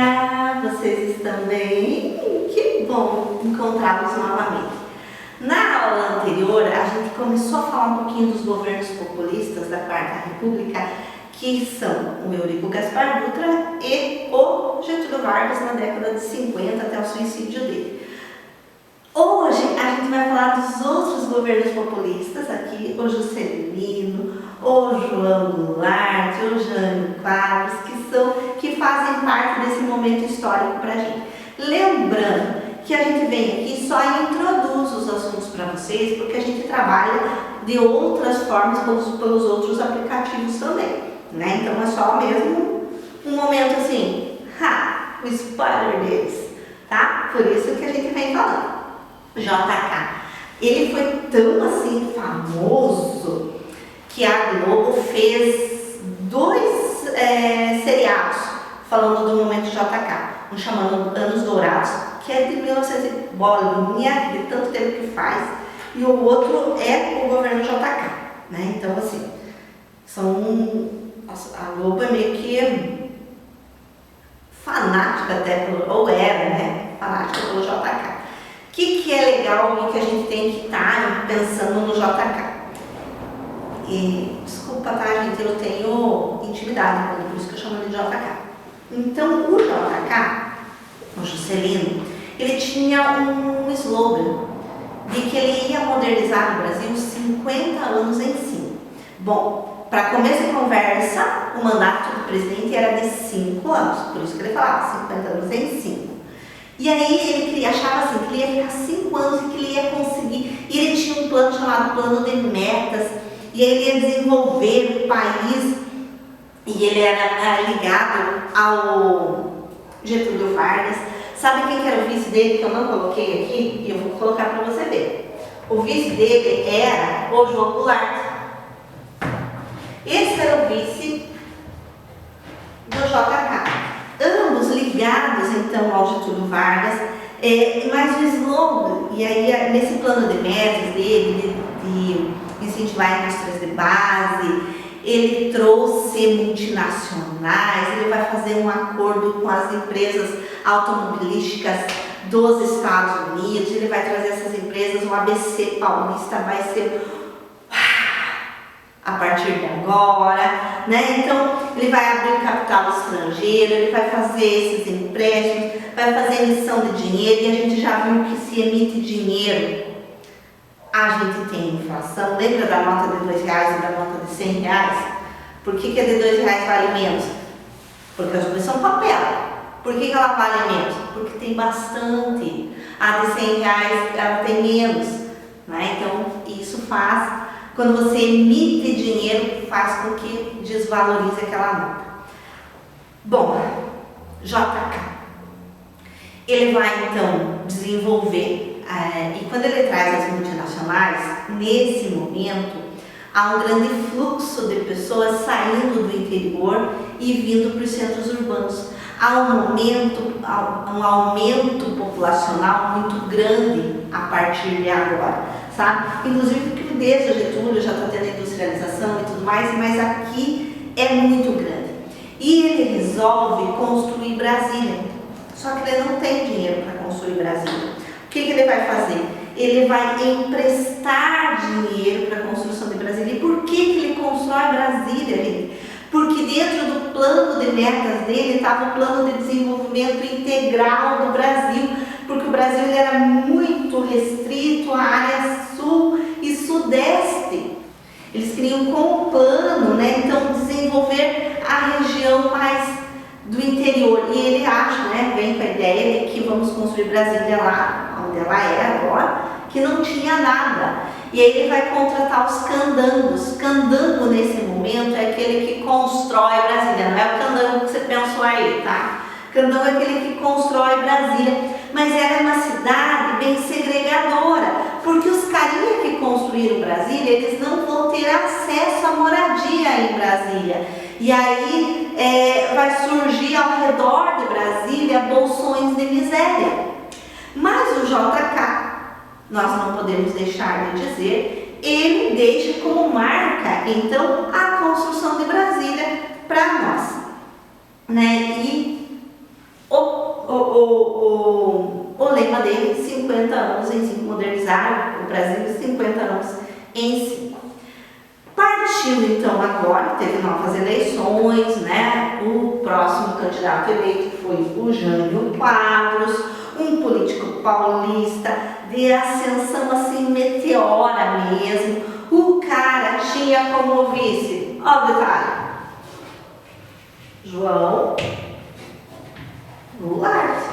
dia! Vocês estão bem? Que bom encontrá-los novamente. Na aula anterior, a gente começou a falar um pouquinho dos governos populistas da Quarta República, que são o Eurico Gaspar Dutra e o Getúlio Vargas na década de 50 até o suicídio dele. Hoje a gente vai falar dos outros governos populistas aqui, o Juscelino, o João Goulart, o Jânio Quadros, que fazem parte desse momento histórico para a gente. Lembrando que a gente vem aqui só e introduz os assuntos para vocês, porque a gente trabalha de outras formas pelos outros aplicativos também, né? Então é só mesmo um momento assim, o spoiler deles, tá? Por isso que a gente vem falando. JK, ele foi tão assim famoso que a Globo fez dois seriados falando do momento JK, um chamado Anos Dourados, que é de 1900 bolinha, de tanto tempo que faz, e o outro é o governo JK, né? Então assim, a Globo é meio que fanática até, ou era, né? Fanática pelo JK. O que é legal e que a gente tem que estar pensando no JK? E, desculpa, tá, gente? Eu tenho intimidade com ele, por isso que eu chamo ele de JK. Então, o JK, o Juscelino, ele tinha um slogan de que ele ia modernizar o Brasil 50 anos em 5. Bom, para começo de conversa, o mandato do presidente era de 5 anos, por isso que ele falava 50 anos em 5. E aí ele achava assim, que ele ia ficar 5 anos e que ele ia conseguir, e ele tinha um plano chamado Plano de Metas, e ele ia desenvolver o país, e ele era ligado ao Getúlio Vargas. Sabe quem que era o vice dele, que eu não coloquei aqui? E eu vou colocar para você ver. O vice dele era o João Goulart. Esse era o vice do JK. Ambos ligados então ao Getúlio Vargas, mas o slogan, e aí nesse plano de metas dele, de incentivar indústrias de base, ele trouxe multinacionais, ele vai fazer um acordo com as empresas automobilísticas dos Estados Unidos, ele vai trazer essas empresas, o ABC Paulista vai ser a partir de agora, né? Então ele vai abrir capital estrangeiro, ele vai fazer esses empréstimos, vai fazer emissão de dinheiro, e a gente já viu que se emite dinheiro, a gente tem inflação. Lembra da nota de R$2 e da nota de R$100? Por que a de R$2 vale menos? Porque as coisas são papel. Por que ela vale menos? Porque tem bastante. A de R$100 ela tem menos, né? Então isso faz, quando você emite dinheiro, faz com que desvalorize aquela nota. Bom, JK, ele vai então desenvolver, e quando ele traz as multinacionais, nesse momento, há um grande fluxo de pessoas saindo do interior e vindo para os centros urbanos. Há um aumento populacional muito grande a partir de agora, sabe? Inclusive porque desde o Getúlio já está tendo industrialização e tudo mais, mas aqui é muito grande. E ele resolve construir Brasília, só que ele não tem dinheiro para construir Brasília. O que ele vai fazer? Ele vai emprestar dinheiro para a construção de Brasília. E por que ele constrói Brasília, gente? Porque dentro do plano de metas dele estava o plano de desenvolvimento integral do Brasil, porque o Brasil ele era muito restrito à área sul e sudeste. Eles queriam com o plano, né, então desenvolver a região mais do interior. E ele acha, né, vem com a ideia de que vamos construir Brasília lá, onde ela é agora, que não tinha nada. E aí ele vai contratar os candangos. Candango nesse momento é aquele que constrói Brasília, não é o candango que você pensou aí, tá? Candango é aquele que constrói Brasília. Mas ela é uma cidade bem segregadora, porque os carinhas que construíram Brasília, eles não vão ter acesso à moradia em Brasília. E aí vai surgir ao redor de Brasília bolsões de miséria. Mas o JK, nós não podemos deixar de dizer, ele deixa como marca, então, a construção de Brasília para nós, né? E o o lema dele, 50 anos em 5, modernizar o Brasil, 50 anos em 5. Partiu então agora, teve novas eleições, né? O próximo candidato eleito foi o Jânio Quadros, um político paulista de ascensão assim meteora mesmo. O cara tinha como vice, ó o detalhe, João Goulart.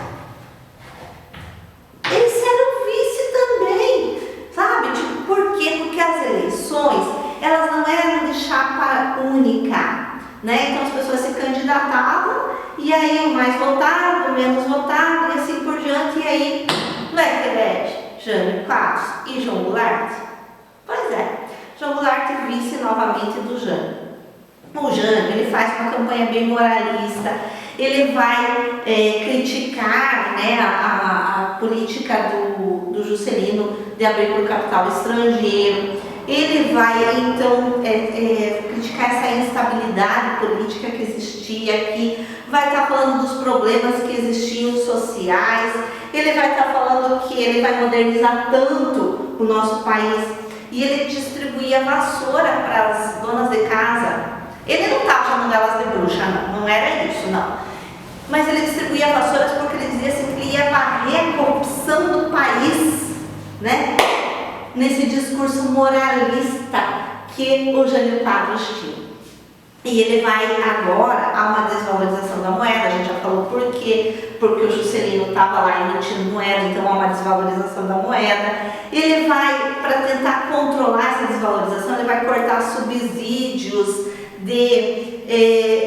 Esse era o vice também, sabe? Tipo, por quê? Porque as eleições, elas não eram de chapa única, né? Então as pessoas se candidatavam e aí o mais votado, o menos votado e assim por diante. E aí, Leque Led, Jânio Quadros e João Goulart. Pois é, João Goulart vice novamente do Jânio. O Jânio, ele faz uma campanha bem moralista, ele vai criticar, né, a política do Juscelino de abrir para o capital estrangeiro. Ele vai, então, criticar essa instabilidade política que existia aqui, vai estar falando dos problemas que existiam sociais, ele vai estar falando que ele vai modernizar tanto o nosso país, e ele distribuía vassoura para as donas de casa. Ele não estava chamando elas de bruxa, não era isso, não. Mas ele distribuía vassouras porque ele dizia assim, que ele ia varrer a corrupção do país, né? Nesse discurso moralista que o Jânio Quadros tinha. E ele vai agora a uma desvalorização da moeda, a gente já falou por quê, porque o Juscelino estava lá emitindo moeda, então há uma desvalorização da moeda. Ele vai, para tentar controlar essa desvalorização, ele vai cortar subsídios de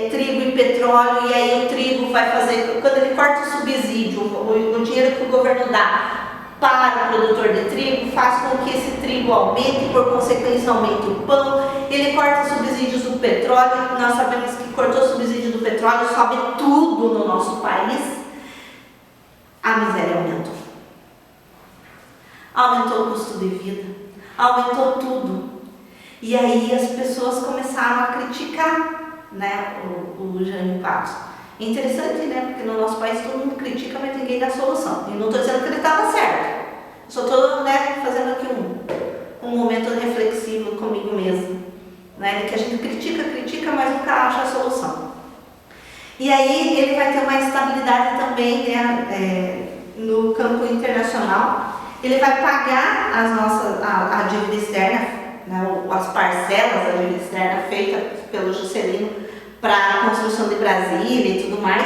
trigo e petróleo, e aí o trigo vai fazer, quando ele corta o subsídio, o dinheiro que o governo dá para o produtor de trigo, faz com que esse trigo aumente, por consequência aumente o pão. Ele corta subsídios do petróleo, nós sabemos que cortou o subsídio do petróleo, sobe tudo no nosso país, a miséria aumentou. Aumentou o custo de vida, aumentou tudo. E aí as pessoas começaram a criticar, né, o Jânio Quadros. Interessante, né? Porque no nosso país todo mundo critica, mas ninguém dá solução. E não estou dizendo que ele estava certo. Só estou, né, fazendo aqui um momento reflexivo comigo mesmo. Né? Que a gente critica, mas nunca acha a solução. E aí ele vai ter uma estabilidade também, né, no campo internacional. Ele vai pagar a dívida externa, né, as parcelas da dívida externa feita pelo Juscelino para a construção de Brasília e tudo mais.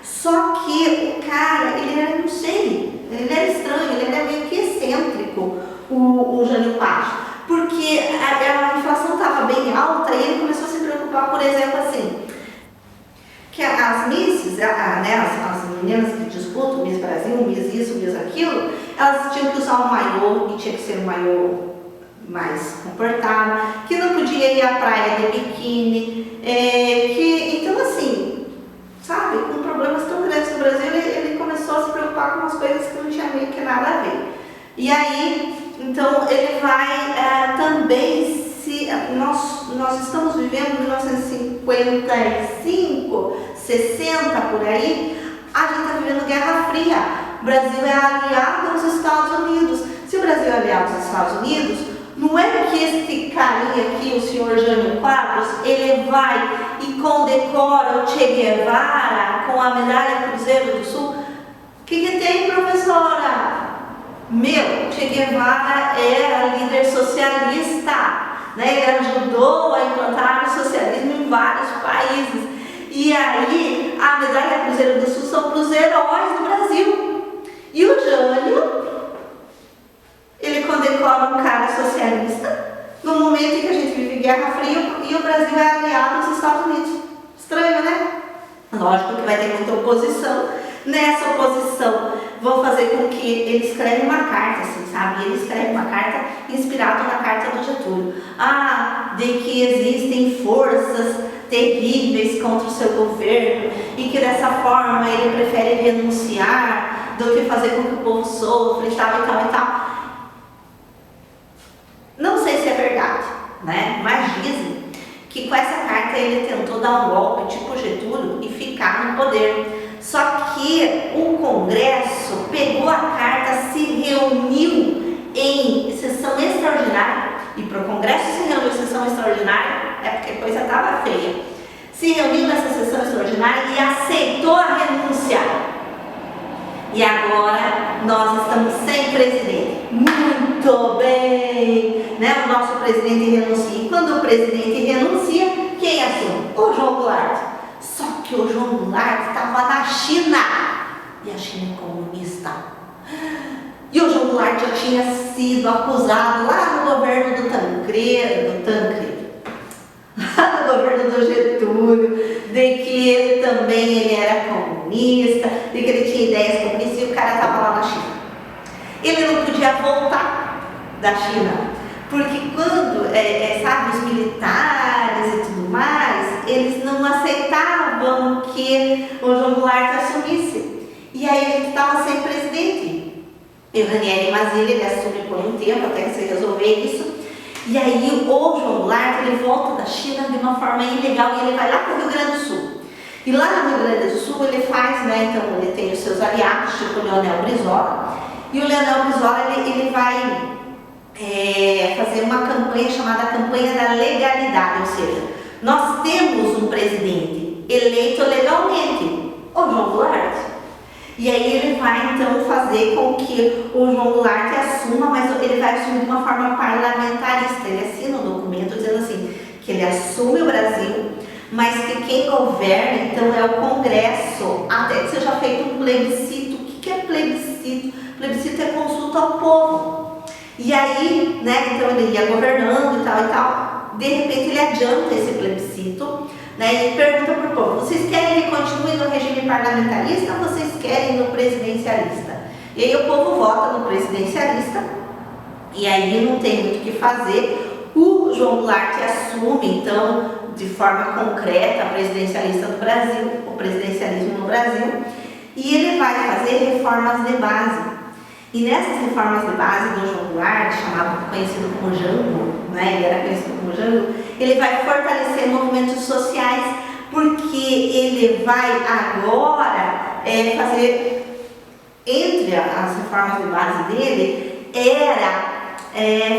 Só que o cara, ele era, não sei, ele era estranho, ele era meio que excêntrico, o Jânio Quadros, porque a inflação estava bem alta e ele começou a se preocupar, por exemplo, assim, que as misses, né, as meninas que disputam, Miss Brasil, Miss isso, Miss aquilo, elas tinham que usar um maiô, e tinha que ser um maiô mais comportado, que não podia ir à praia de biquíni, então assim, sabe, com problemas tão grandes no Brasil, ele começou a se preocupar com umas coisas que não tinha meio que nada a ver. E aí, então, ele vai também, nós estamos vivendo 1955, 60 por aí, a gente está vivendo Guerra Fria. O Brasil é aliado aos Estados Unidos. Se o Brasil é aliado aos Estados Unidos, não é que este carinha aqui, o senhor Jânio Quadros, ele vai e condecora o Che Guevara com a medalha Cruzeiro do Sul? O que tem, professora? Meu, Che Guevara era líder socialista, né? Ele ajudou a implantar o socialismo em vários países. E aí, a medalha Cruzeiro do Sul são para os heróis do Brasil. E o Jânio, ele condecora um cara socialista no momento em que a gente vive Guerra Fria e o Brasil é aliado aos Estados Unidos. Estranho, né? Lógico que vai ter muita oposição. Nessa oposição, vão fazer com que ele escreva uma carta, assim, sabe? Ele escreve uma carta inspirada na carta do Getúlio. De que existem forças terríveis contra o seu governo e que dessa forma ele prefere renunciar do que fazer com que o povo sofra e tal, e tal, e tal. Não sei se é verdade, né? Mas dizem que com essa carta ele tentou dar um golpe tipo Getúlio e ficar no poder. Só que o Congresso pegou a carta, se reuniu em sessão extraordinária, e para o Congresso se reuniu em sessão extraordinária, é porque a coisa estava feia, se reuniu nessa sessão extraordinária e aceitou a renúncia. E agora nós estamos sem presidente. Muito bem! Né? O nosso presidente renuncia. E quando o presidente renuncia, quem assume? O João Goulart. Só que o João Goulart estava na China. E a China é comunista. E o João Goulart já tinha sido acusado lá no governo do Tancredo, lá no governo do Getúlio, de que ele também era comunista, de que ele tinha ideias comunistas, e o cara estava lá na China. Ele não podia voltar da China, porque quando, sabe, os militares e tudo mais, eles não aceitavam que o João Goulart assumisse. E aí a gente estava sem presidente. E o Ranieri Mazzilli, ele assume por um tempo até que se resolver isso. E aí o João Goulart, ele volta da China de uma forma ilegal e ele vai lá para o Rio Grande do Sul. E lá no Rio Grande do Sul ele faz, né, então ele tem os seus aliados, tipo o Leonel Brizola. E o Leonel Brizola, ele vai fazer uma campanha chamada Campanha da Legalidade, ou seja, nós temos um presidente eleito legalmente, o João Goulart. E aí ele vai então fazer com que o João Goulart assuma, mas ele vai assumir de uma forma parlamentarista. Ele assina um documento dizendo assim, que ele assume o Brasil, mas que quem governa então é o Congresso, até que seja feito um plebiscito. O que é plebiscito? Plebiscito é consulta ao povo. E aí, né, então ele ia governando e tal, de repente ele adianta esse plebiscito, né, e pergunta para o povo, vocês querem que continue no regime parlamentarista ou vocês querem no presidencialista? E aí o povo vota no presidencialista, e aí não tem muito o que fazer. O João Goulart assume, então, de forma concreta, a presidencialista do Brasil, o presidencialismo no Brasil, e ele vai fazer reformas de base. E nessas reformas de base do João Goulart, conhecido como Jango, né, ele era conhecido como Jango, ele vai fortalecer movimentos sociais, porque ele vai agora fazer, entre as reformas de base dele, era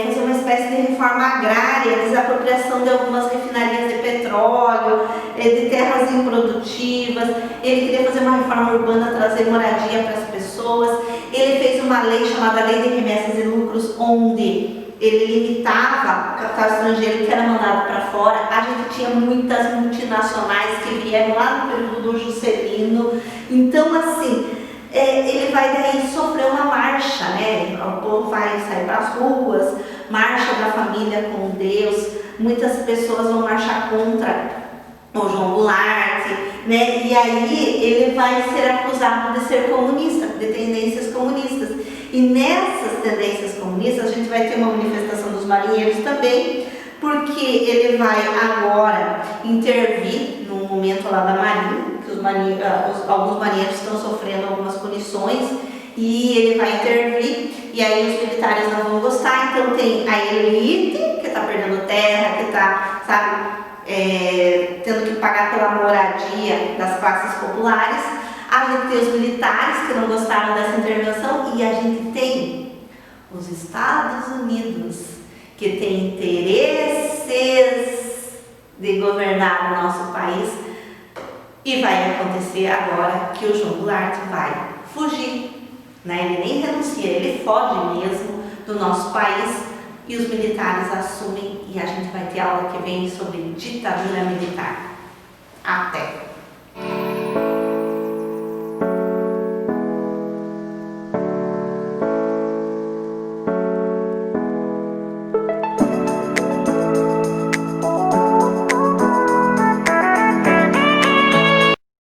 fazer uma espécie de reforma agrária, desapropriação de algumas refinarias de petróleo, de terras improdutivas. Ele queria fazer uma reforma urbana, trazer moradia para as pessoas. Ele fez uma lei chamada Lei de Remessas e Lucros, onde ele limitava o capital estrangeiro que era mandado para fora. A gente tinha muitas multinacionais que vieram lá no período do Juscelino. Então, assim, ele vai daí sofrer uma marcha, né? O povo vai sair para as ruas, marcha da família com Deus. Muitas pessoas vão marchar contra o João Goulart, né? E aí ele vai ser acusado de ser comunista, de tendências comunistas. E nessas tendências comunistas a gente vai ter uma manifestação dos marinheiros também, porque ele vai agora intervir no momento lá da Marinha, que alguns marinheiros estão sofrendo algumas punições, e ele vai intervir, e aí os militares não vão gostar. Então tem a elite que está perdendo terra, que está, sabe, tendo que pagar pela moradia das classes populares. A gente tem os militares que não gostaram dessa intervenção, e a gente tem os Estados Unidos, que tem interesses de governar o nosso país. E vai acontecer agora que o João Goulart vai fugir, né? Ele nem renuncia, ele foge mesmo do nosso país, e os militares assumem, e a gente vai ter aula que vem sobre ditadura militar. Até!